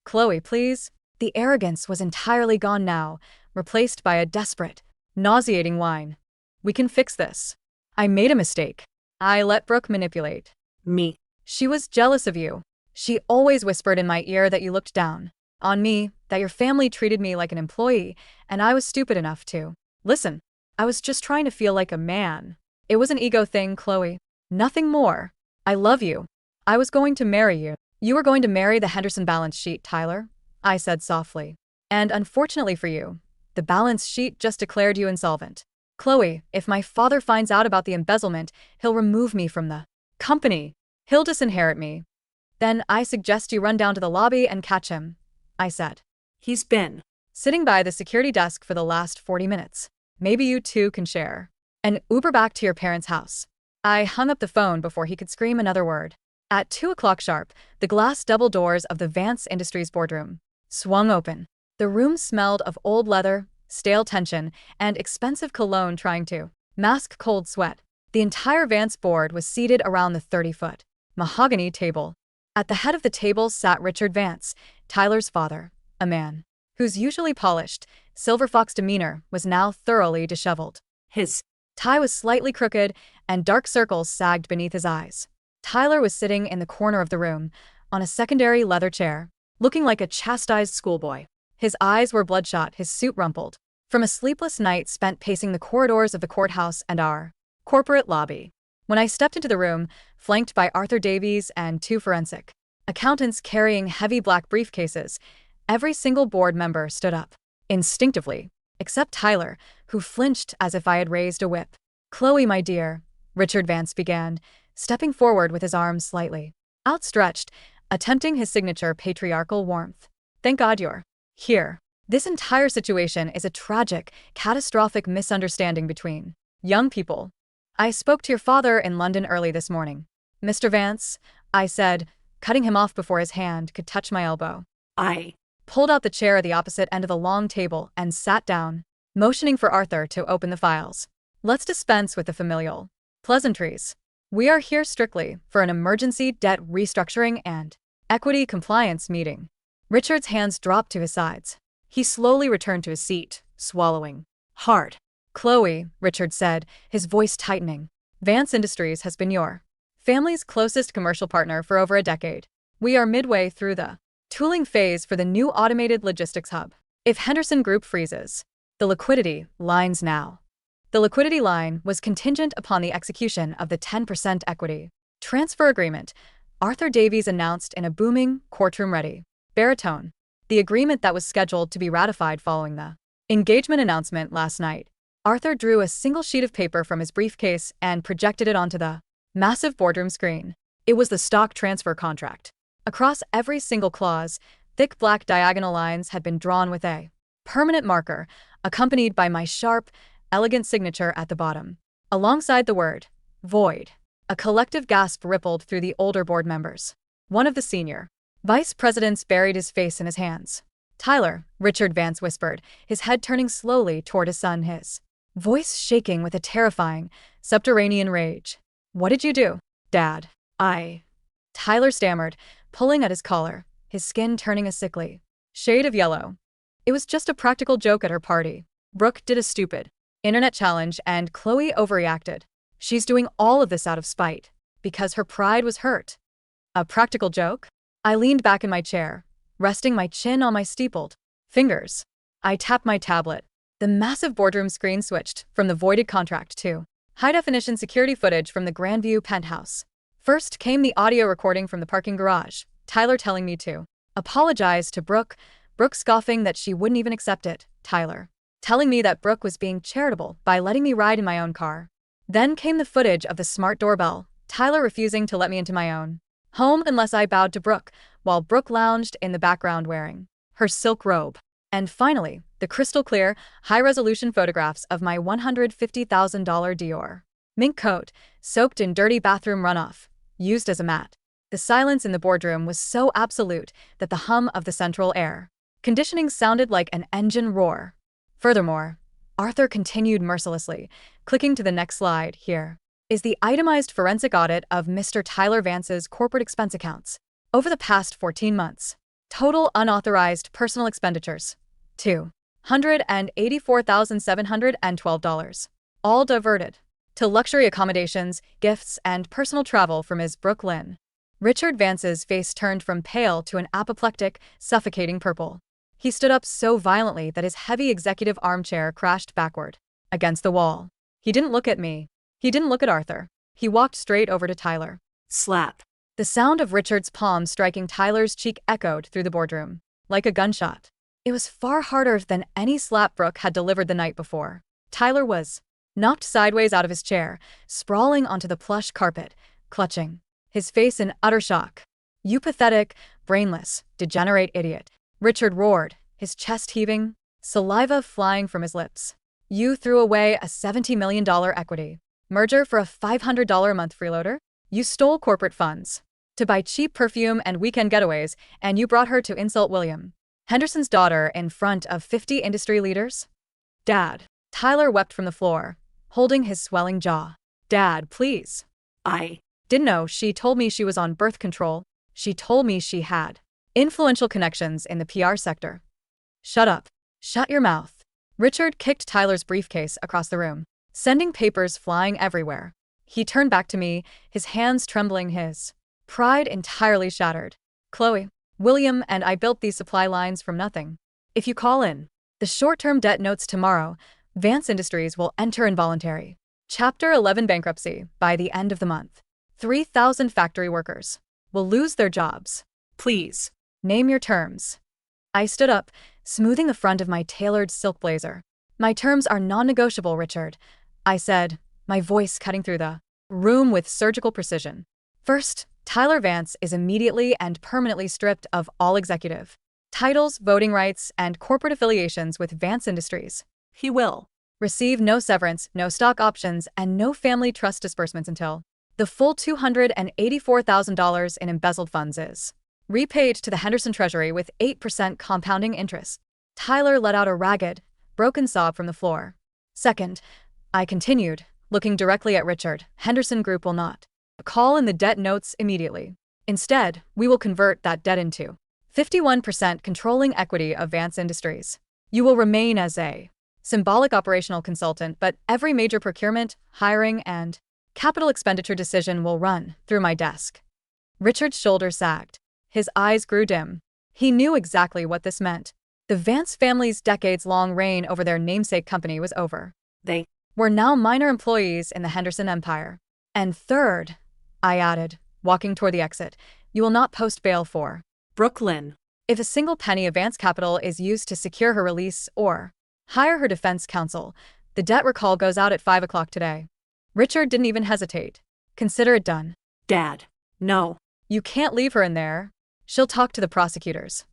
Chloe, please. The arrogance was entirely gone now, replaced by a desperate, nauseating whine. We can fix this. I made a mistake. I let Brooke manipulate me. She was jealous of you. She always whispered in my ear that you looked down on me, that your family treated me like an employee, and I was stupid enough to listen. I was just trying to feel like a man. It was an ego thing, Chloe. Nothing more. I love you. I was going to marry you. You were going to marry the Henderson balance sheet, Tyler, I said softly. And unfortunately for you, the balance sheet just declared you insolvent. Chloe, if my father finds out about the embezzlement, he'll remove me from the company. He'll disinherit me. Then I suggest you run down to the lobby and catch him, I said. He's been sitting by the security desk for the last 40 minutes. Maybe you two can share an Uber back to your parents' house. I hung up the phone before he could scream another word. At 2 o'clock sharp, the glass double doors of the Vance Industries boardroom swung open. The room smelled of old leather, stale tension, and expensive cologne trying to mask cold sweat. The entire Vance board was seated around the 30-foot mahogany table. At the head of the table sat Richard Vance, Tyler's father, a man whose usually polished, silver fox demeanor was now thoroughly disheveled. His tie was slightly crooked, and dark circles sagged beneath his eyes. Tyler was sitting in the corner of the room, on a secondary leather chair, looking like a chastised schoolboy. His eyes were bloodshot, his suit rumpled, from a sleepless night spent pacing the corridors of the courthouse and our corporate lobby. When I stepped into the room, flanked by Arthur Davies and 2 forensic accountants carrying heavy black briefcases, every single board member stood up, instinctively, except Tyler, who flinched as if I had raised a whip. Chloe, my dear, Richard Vance began, stepping forward with his arms slightly outstretched, attempting his signature patriarchal warmth. Thank God you're here. This entire situation is a tragic, catastrophic misunderstanding between young people. I spoke to your father in London early this morning. Mr. Vance, I said, cutting him off before his hand could touch my elbow. I pulled out the chair at the opposite end of the long table and sat down, motioning for Arthur to open the files. Let's dispense with the familial pleasantries. We are here strictly for an emergency debt restructuring and equity compliance meeting. Richard's hands dropped to his sides. He slowly returned to his seat, swallowing hard. Chloe, Richard said, his voice tightening. Vance Industries has been your family's closest commercial partner for over a decade. We are midway through the Tooling phase for the new automated logistics hub. If Henderson Group freezes, the liquidity lines now. The liquidity line was contingent upon the execution of the 10% equity transfer agreement Arthur Davies announced in a booming, courtroom-ready baritone. The agreement that was scheduled to be ratified following the engagement announcement last night. Arthur drew a single sheet of paper from his briefcase and projected it onto the massive boardroom screen. It was the stock transfer contract. Across every single clause, thick black diagonal lines had been drawn with a permanent marker, accompanied by my sharp, elegant signature at the bottom. Alongside the word, void, a collective gasp rippled through the older board members. One of the senior vice presidents buried his face in his hands. "Tyler," Richard Vance whispered, his head turning slowly toward his son, his voice shaking with a terrifying, subterranean rage. "What did you do, Dad?" Tyler stammered, pulling at his collar, his skin turning a sickly shade of yellow. It was just a practical joke at her party. Brooke did a stupid internet challenge and Chloe overreacted. She's doing all of this out of spite, because her pride was hurt. A practical joke? I leaned back in my chair, resting my chin on my steepled fingers. I tapped my tablet. The massive boardroom screen switched from the voided contract to high-definition security footage from the Grandview penthouse. First came the audio recording from the parking garage, Tyler telling me to apologize to Brooke, Brooke scoffing that she wouldn't even accept it, Tyler telling me that Brooke was being charitable by letting me ride in my own car. Then came the footage of the smart doorbell, Tyler refusing to let me into my own home unless I bowed to Brooke, while Brooke lounged in the background wearing her silk robe. And finally, the crystal-clear, high-resolution photographs of my $150,000 Dior mink coat, soaked in dirty bathroom runoff, used as a mat. The silence in the boardroom was so absolute that the hum of the central air conditioning sounded like an engine roar. Furthermore, Arthur continued mercilessly, clicking to the next slide. Here is the itemized forensic audit of Mr. Tyler Vance's corporate expense accounts over the past 14 months. Total unauthorized personal expenditures, $284,712, all diverted to luxury accommodations, gifts, and personal travel for Ms. Brooke Lynn. Richard Vance's face turned from pale to an apoplectic, suffocating purple. He stood up so violently that his heavy executive armchair crashed backward against the wall. He didn't look at me. He didn't look at Arthur. He walked straight over to Tyler. Slap. The sound of Richard's palm striking Tyler's cheek echoed through the boardroom, like a gunshot. It was far harder than any slap Brooke had delivered the night before. Tyler was knocked sideways out of his chair, sprawling onto the plush carpet, clutching his face in utter shock. "You pathetic, brainless, degenerate idiot," Richard roared, his chest heaving, saliva flying from his lips. "You threw away a $70 million equity merger for a $500 a month freeloader? You stole corporate funds to buy cheap perfume and weekend getaways, and you brought her to insult William Henderson's daughter in front of 50 industry leaders?" "Dad." Tyler wept from the floor, holding his swelling jaw. "Dad, please." I "Didn't know. She told me she was on birth control. She told me she had influential connections in the PR sector." "Shut up. Shut your mouth." Richard kicked Tyler's briefcase across the room, sending papers flying everywhere. He turned back to me, his hands trembling, his pride entirely shattered. "Chloe, William and I built these supply lines from nothing. If you call in the short-term debt notes tomorrow, Vance Industries will enter involuntary Chapter 11 bankruptcy by the end of the month. 3,000 factory workers will lose their jobs. Please, name your terms." I stood up, smoothing the front of my tailored silk blazer. "My terms are non-negotiable, Richard," I said, my voice cutting through the room with surgical precision. "First, Tyler Vance is immediately and permanently stripped of all executive titles, voting rights, and corporate affiliations with Vance Industries. He will receive no severance, no stock options, and no family trust disbursements until the full $284,000 in embezzled funds is repaid to the Henderson Treasury with 8% compounding interest." Tyler let out a ragged, broken sob from the floor. "Second," I continued, looking directly at Richard, "Henderson Group will not call in the debt notes immediately. Instead, we will convert that debt into 51% controlling equity of Vance Industries. You will remain as a symbolic operational consultant, but every major procurement, hiring, and capital expenditure decision will run through my desk." Richard's shoulders sagged. His eyes grew dim. He knew exactly what this meant. The Vance family's decades-long reign over their namesake company was over. They Were now minor employees in the Henderson empire. And third, I added, walking toward the exit, you will not post bail for Brooklyn. if a single penny of Vance capital is used to secure her release or hire her defense counsel. The debt recall goes out at 5 o'clock today. Richard didn't even hesitate. Consider it done. Dad. No. You can't leave her in there. She'll talk to the prosecutors.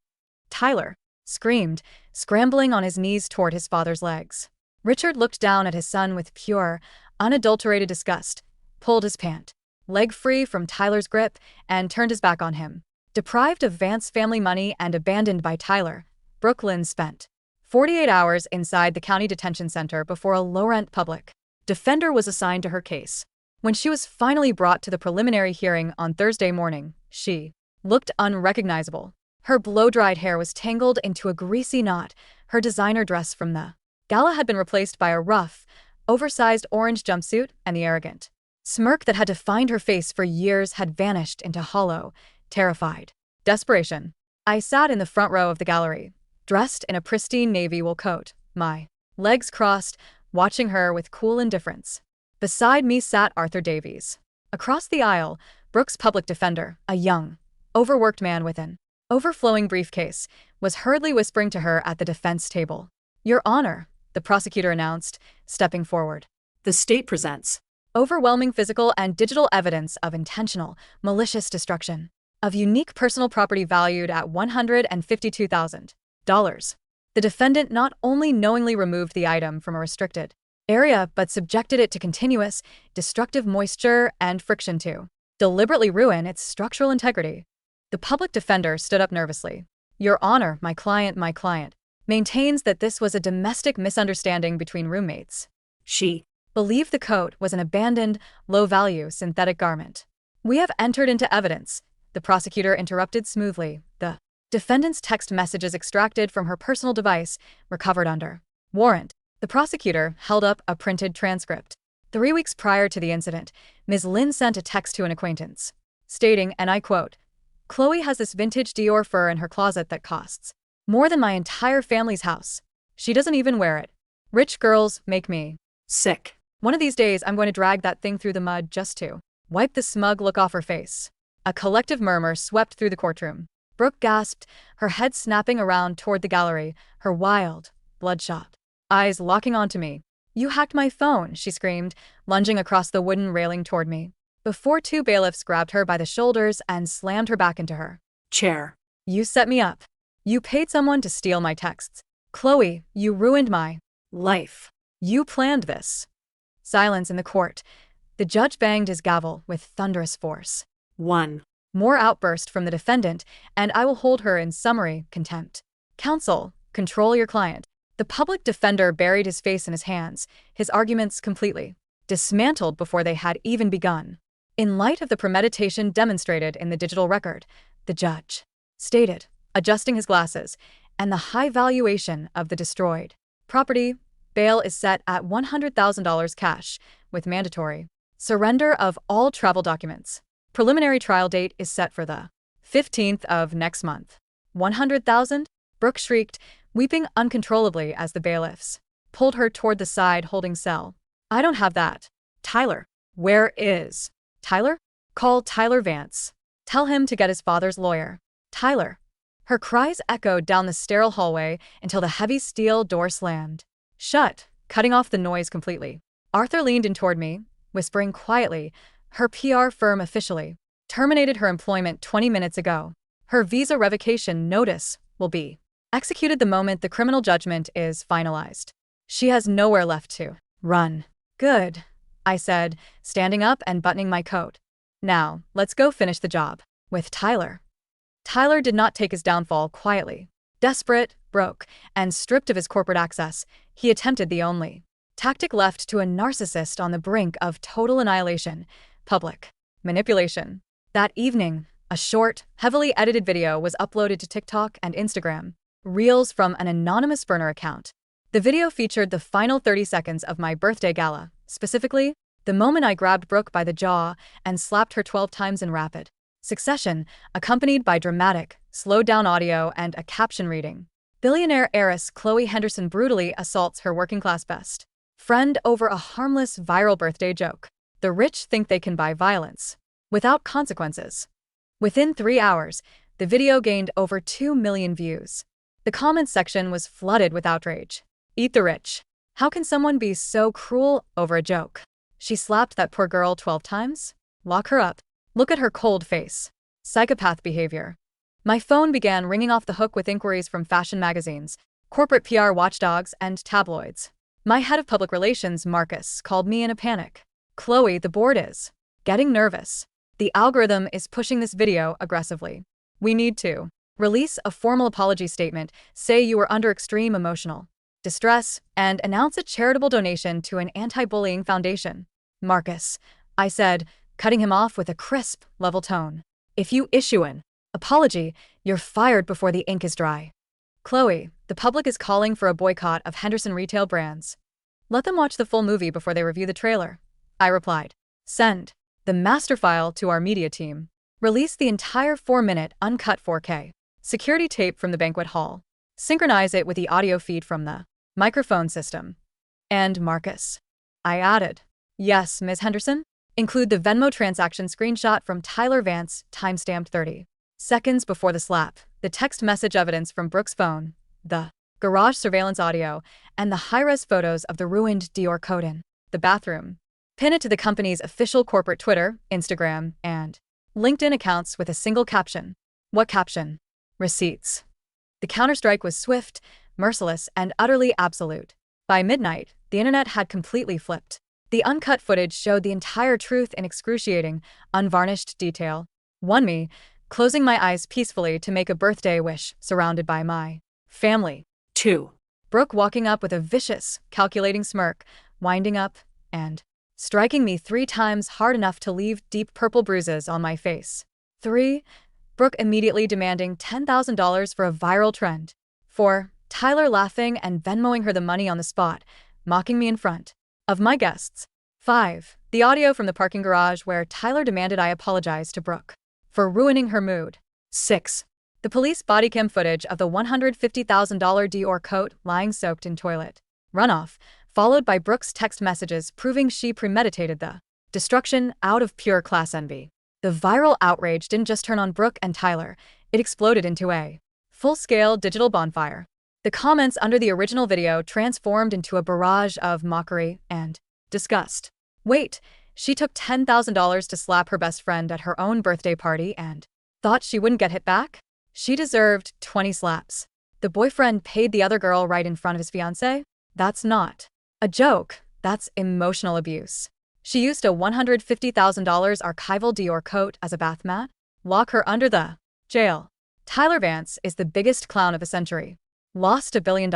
Tyler screamed, scrambling on his knees toward his father's legs. Richard looked down at his son with pure, unadulterated disgust, pulled his pant leg free from Tyler's grip, and turned his back on him. Deprived of Vance family money and abandoned by Tyler, Brooklyn spent 48 hours inside the county detention center before a low-rent public defender was assigned to her case. When she was finally brought to the preliminary hearing on Thursday morning, she looked unrecognizable. Her blow-dried hair was tangled into a greasy knot. Her designer dress from the gala had been replaced by a rough, oversized orange jumpsuit, and the arrogant smirk that had defined her face for years had vanished into hollow, terrified desperation. I sat in the front row of the gallery, dressed in a pristine navy wool coat, my legs crossed, watching her with cool indifference. Beside me sat Arthur Davies. Across the aisle, Brooke's public defender, a young, overworked man with an overflowing briefcase, was hurriedly whispering to her at the defense table. Your Honor, the prosecutor announced, stepping forward. The state presents Overwhelming physical and digital evidence of intentional, malicious destruction of unique personal property valued at $152,000. The defendant not only knowingly removed the item from a restricted area but subjected it to continuous, destructive moisture and friction to deliberately ruin its structural integrity. The public defender stood up nervously. Your Honor, my client maintains that this was a domestic misunderstanding between roommates. She Believed the coat was an abandoned, low-value synthetic garment. We have entered into evidence, the prosecutor interrupted smoothly, the defendant's text messages extracted from her personal device, recovered under warrant. The prosecutor held up a printed transcript. 3 weeks prior to the incident, Ms. Lynn sent a text to an acquaintance, stating, and I quote, Chloe has this vintage Dior fur in her closet that costs more than my entire family's house. She doesn't even wear it. Rich girls make me sick. One of these days, I'm going to drag that thing through the mud just to wipe the smug look off her face. A collective murmur swept through the courtroom. Brooke gasped, her head snapping around toward the gallery, her wild, bloodshot eyes locking onto me. You hacked my phone, she screamed, lunging across the wooden railing toward me, before 2 bailiffs grabbed her by the shoulders and slammed her back into her chair. You set me up. You paid someone to steal my texts. Chloe, you ruined my Life. You planned this. Silence in the court. The judge banged his gavel with thunderous force. 1. More outburst from the defendant, and I will hold her in summary contempt. Counsel, control your client. The public defender buried his face in his hands, his arguments completely dismantled before they had even begun. In light of the premeditation demonstrated in the digital record, the judge stated, adjusting his glasses, and the high valuation of the destroyed property, bail is set at $100,000 cash, with mandatory surrender of all travel documents. Preliminary trial date is set for the 15th of next month. 100,000? Brooke shrieked, weeping uncontrollably as the bailiffs pulled her toward the side holding cell. I don't have that. Tyler. Where is Tyler? Call Tyler Vance. Tell him to get his father's lawyer. Tyler. Her cries echoed down the sterile hallway until the heavy steel door slammed shut, cutting off the noise completely. Arthur leaned in toward me, whispering quietly, her PR firm officially terminated her employment 20 minutes ago. Her visa revocation notice will be executed the moment the criminal judgment is finalized. She has nowhere left to run. Good, I said, standing up and buttoning my coat. Now, let's go finish the job. With Tyler. Tyler did not take his downfall quietly. Desperate, broke, and stripped of his corporate access, he attempted the only tactic left to a narcissist on the brink of total annihilation: public manipulation. That evening, a short, heavily edited video was uploaded to TikTok and Instagram, reels from an anonymous burner account. The video featured the final 30 seconds of my birthday gala, specifically, the moment I grabbed Brooke by the jaw and slapped her 12 times in rapid succession, accompanied by dramatic, slowed down audio, and a caption reading. Billionaire heiress Chloe Henderson brutally assaults her working-class best friend over a harmless viral birthday joke. The rich think they can buy violence without consequences. Within 3 hours, the video gained over 2 million views. The comments section was flooded with outrage. Eat the rich. How can someone be so cruel over a joke? She slapped that poor girl 12 times? Lock her up. Look at her cold face. Psychopath behavior. My phone began ringing off the hook with inquiries from fashion magazines, corporate PR watchdogs, and tabloids. My head of public relations, Marcus, called me in a panic. Chloe, the board is getting nervous. The algorithm is pushing this video aggressively. We need to release a formal apology statement, say you were under extreme emotional distress, and announce a charitable donation to an anti-bullying foundation. Marcus, I said, cutting him off with a crisp, level tone. If you issue an apology, you're fired before the ink is dry. Chloe, the public is calling for a boycott of Henderson retail brands. Let them watch the full movie before they review the trailer. I replied. Send the master file to our media team. Release the entire 4-minute uncut 4K security tape from the banquet hall. Synchronize it with the audio feed from the microphone system. And Marcus, I added. Yes, Ms. Henderson? Include the Venmo transaction screenshot from Tyler Vance, timestamped 30 seconds before the slap, the text message evidence from Brooke's phone, the garage surveillance audio, and the high-res photos of the ruined Dior coat in the bathroom. Pin it to the company's official corporate Twitter, Instagram, and LinkedIn accounts with a single caption. What caption? Receipts. The counterstrike was swift, merciless, and utterly absolute. By midnight, the internet had completely flipped. The uncut footage showed the entire truth in excruciating, unvarnished detail. Won me, closing my eyes peacefully to make a birthday wish surrounded by my family. 2. Brooke walking up with a vicious, calculating smirk, winding up, and striking me 3 times hard enough to leave deep purple bruises on my face. 3. Brooke immediately demanding $10,000 for a viral trend. 4. Tyler laughing and Venmoing her the money on the spot, mocking me in front of my guests. 5. The audio from the parking garage where Tyler demanded I apologize to Brooke for ruining her mood. 6. The police bodycam footage of the $150,000 Dior coat lying soaked in toilet runoff, followed by Brooke's text messages proving she premeditated the destruction out of pure class envy. The viral outrage didn't just turn on Brooke and Tyler, it exploded into a full-scale digital bonfire. The comments under the original video transformed into a barrage of mockery and disgust. Wait, she took $10,000 to slap her best friend at her own birthday party and thought she wouldn't get hit back? She deserved 20 slaps. The boyfriend paid the other girl right in front of his fiancé? That's not a joke, that's emotional abuse. She used a $150,000 archival Dior coat as a bath mat? Lock her under the jail. Tyler Vance is the biggest clown of the century. Lost $1 billion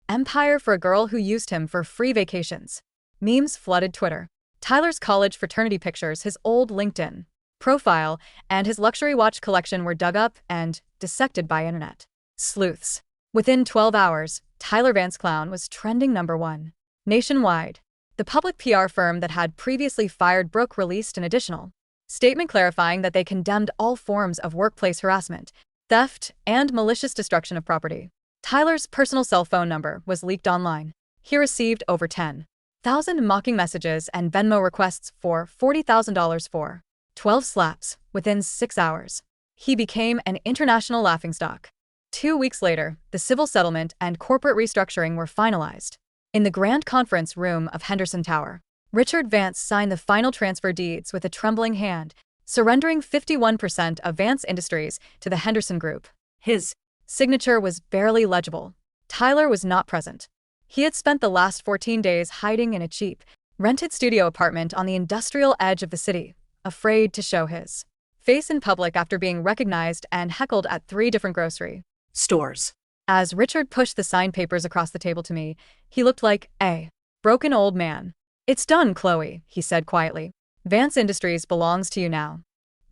empire for a girl who used him for free vacations. Memes flooded Twitter. Tyler's college fraternity pictures, his old LinkedIn profile, and his luxury watch collection were dug up and dissected by internet sleuths. Within 12 hours, Tyler Vance Clown was trending #1 nationwide. The public PR firm that had previously fired Brooke released an additional statement clarifying that they condemned all forms of workplace harassment, theft, and malicious destruction of property. Tyler's personal cell phone number was leaked online. He received over 10,000 mocking messages and Venmo requests for $40,000 for 12 slaps within 6 hours. He became an international laughingstock. 2 weeks later, the civil settlement and corporate restructuring were finalized. In the grand conference room of Henderson Tower, Richard Vance signed the final transfer deeds with a trembling hand, surrendering 51% of Vance Industries to the Henderson Group. His signature was barely legible. Tyler was not present. He had spent the last 14 days hiding in a cheap, rented studio apartment on the industrial edge of the city, afraid to show his face in public after being recognized and heckled at 3 different grocery stores. As Richard pushed the signed papers across the table to me, he looked like a broken old man. It's done, Chloe, he said quietly. Vance Industries belongs to you now.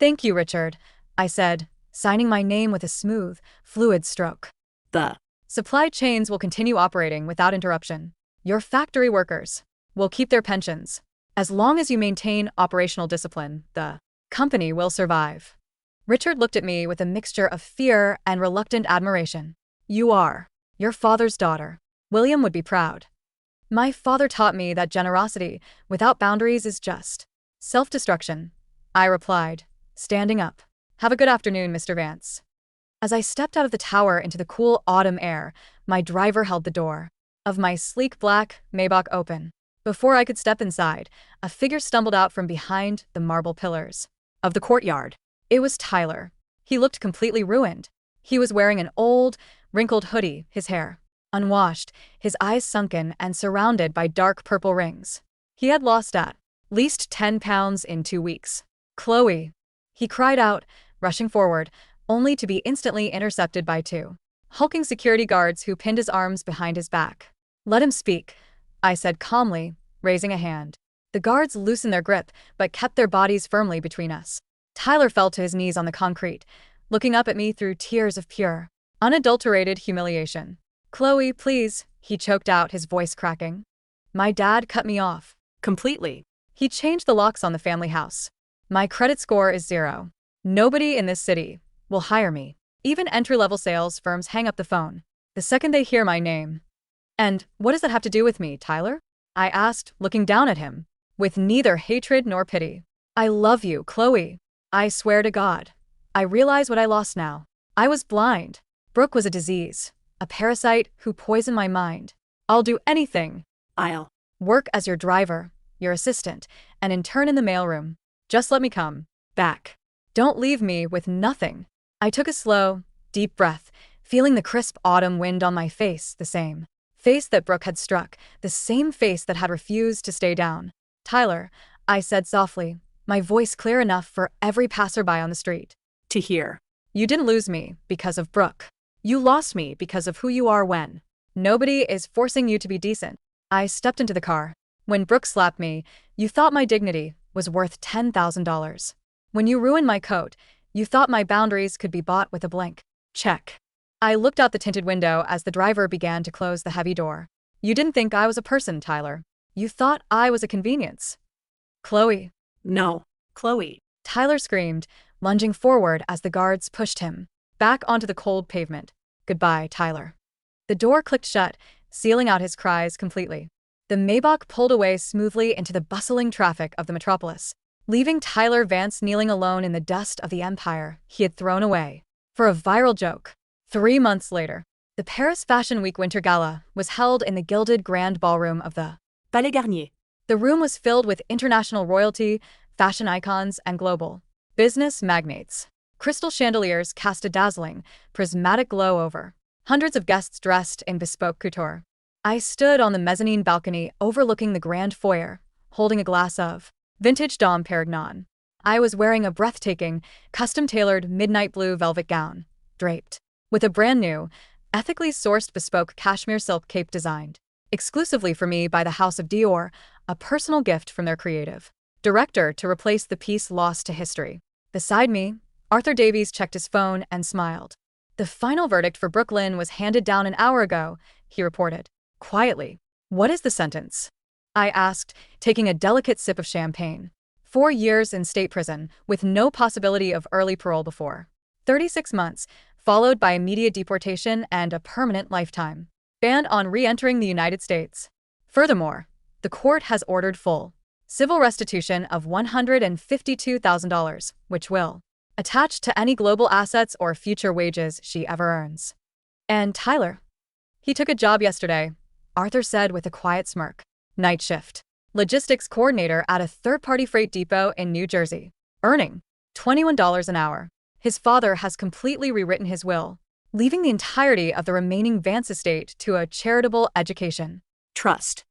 Thank you, Richard, I said, signing my name with a smooth, fluid stroke. The supply chains will continue operating without interruption. Your factory workers will keep their pensions. As long as you maintain operational discipline, the company will survive. Richard looked at me with a mixture of fear and reluctant admiration. You are your father's daughter. William would be proud. My father taught me that generosity without boundaries is just self-destruction, I replied, standing up. Have a good afternoon, Mr. Vance. As I stepped out of the tower into the cool autumn air, my driver held the door of my sleek black Maybach open. Before I could step inside, a figure stumbled out from behind the marble pillars of the courtyard. It was Tyler. He looked completely ruined. He was wearing an old, wrinkled hoodie, his hair unwashed, his eyes sunken and surrounded by dark purple rings. He had lost at least 10 pounds in 2 weeks. Chloe, he cried out, rushing forward, only to be instantly intercepted by 2 hulking security guards who pinned his arms behind his back. Let him speak, I said calmly, raising a hand. The guards loosened their grip, but kept their bodies firmly between us. Tyler fell to his knees on the concrete, looking up at me through tears of pure, unadulterated humiliation. Chloe, please, he choked out, his voice cracking. My dad cut me off. Completely. He changed the locks on the family house. My credit score is 0. Nobody in this city will hire me. Even entry-level sales firms hang up the phone the second they hear my name. And what does that have to do with me, Tyler? I asked, looking down at him, with neither hatred nor pity. I love you, Chloe. I swear to God. I realize what I lost now. I was blind. Brooke was a disease, a parasite who poisoned my mind. I'll do anything. I'll work as your driver, your assistant, and intern in the mailroom. Just let me come back. Don't leave me with nothing. I took a slow, deep breath, feeling the crisp autumn wind on my face, the same face that Brooke had struck, the same face that had refused to stay down. Tyler, I said softly, my voice clear enough for every passerby on the street to hear. You didn't lose me because of Brooke. You lost me because of who you are when nobody is forcing you to be decent. I stepped into the car. When Brooke slapped me, you thought my dignity was worth $10,000. When you ruined my coat, you thought my boundaries could be bought with a blank check. I looked out the tinted window as the driver began to close the heavy door. You didn't think I was a person, Tyler. You thought I was a convenience. Chloe. No. Chloe. Tyler screamed, lunging forward as the guards pushed him back onto the cold pavement. Goodbye, Tyler. The door clicked shut, sealing out his cries completely. The Maybach pulled away smoothly into the bustling traffic of the metropolis, leaving Tyler Vance kneeling alone in the dust of the empire he had thrown away for a viral joke. 3 months later, the Paris Fashion Week Winter Gala was held in the gilded grand ballroom of the Palais Garnier. The room was filled with international royalty, fashion icons, and global business magnates. Crystal chandeliers cast a dazzling, prismatic glow over hundreds of guests dressed in bespoke couture. I stood on the mezzanine balcony overlooking the grand foyer, holding a glass of vintage Dom Perignon. I was wearing a breathtaking, custom-tailored midnight blue velvet gown, draped with a brand-new, ethically sourced bespoke cashmere silk cape designed exclusively for me by the House of Dior, a personal gift from their creative director to replace the piece lost to history. Beside me, Arthur Davies checked his phone and smiled. The final verdict for Brooklyn was handed down an hour ago, he reported quietly. What is the sentence? I asked, taking a delicate sip of champagne. 4 years in state prison, with no possibility of early parole before 36 months, followed by immediate deportation and a permanent lifetime ban on re-entering the United States. Furthermore, the court has ordered full civil restitution of $152,000, which will attach to any global assets or future wages she ever earns. And Tyler? He took a job yesterday, Arthur said with a quiet smirk. Night shift. Logistics coordinator at a third-party freight depot in New Jersey, earning $21 an hour. His father has completely rewritten his will, leaving the entirety of the remaining Vance estate to a charitable education trust.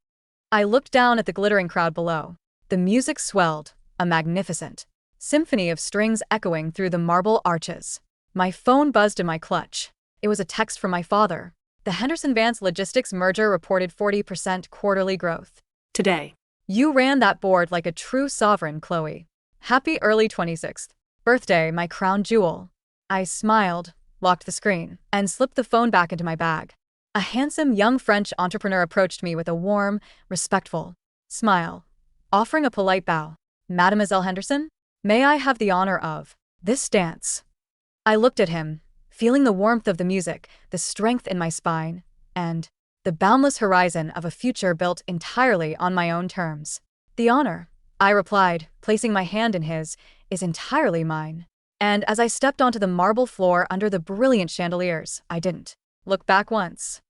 I looked down at the glittering crowd below. The music swelled, a magnificent symphony of strings echoing through the marble arches. My phone buzzed in my clutch. It was a text from my father. The Henderson-Vance Logistics merger reported 40% quarterly growth today. You ran that board like a true sovereign, Chloe. Happy early 26th birthday, my crown jewel. I smiled, locked the screen, and slipped the phone back into my bag. A handsome young French entrepreneur approached me with a warm, respectful smile, offering a polite bow. Mademoiselle Henderson, may I have the honor of this dance? I looked at him, feeling the warmth of the music, the strength in my spine, and the boundless horizon of a future built entirely on my own terms. The honor, I replied, placing my hand in his, is entirely mine. And as I stepped onto the marble floor under the brilliant chandeliers, I didn't look back once.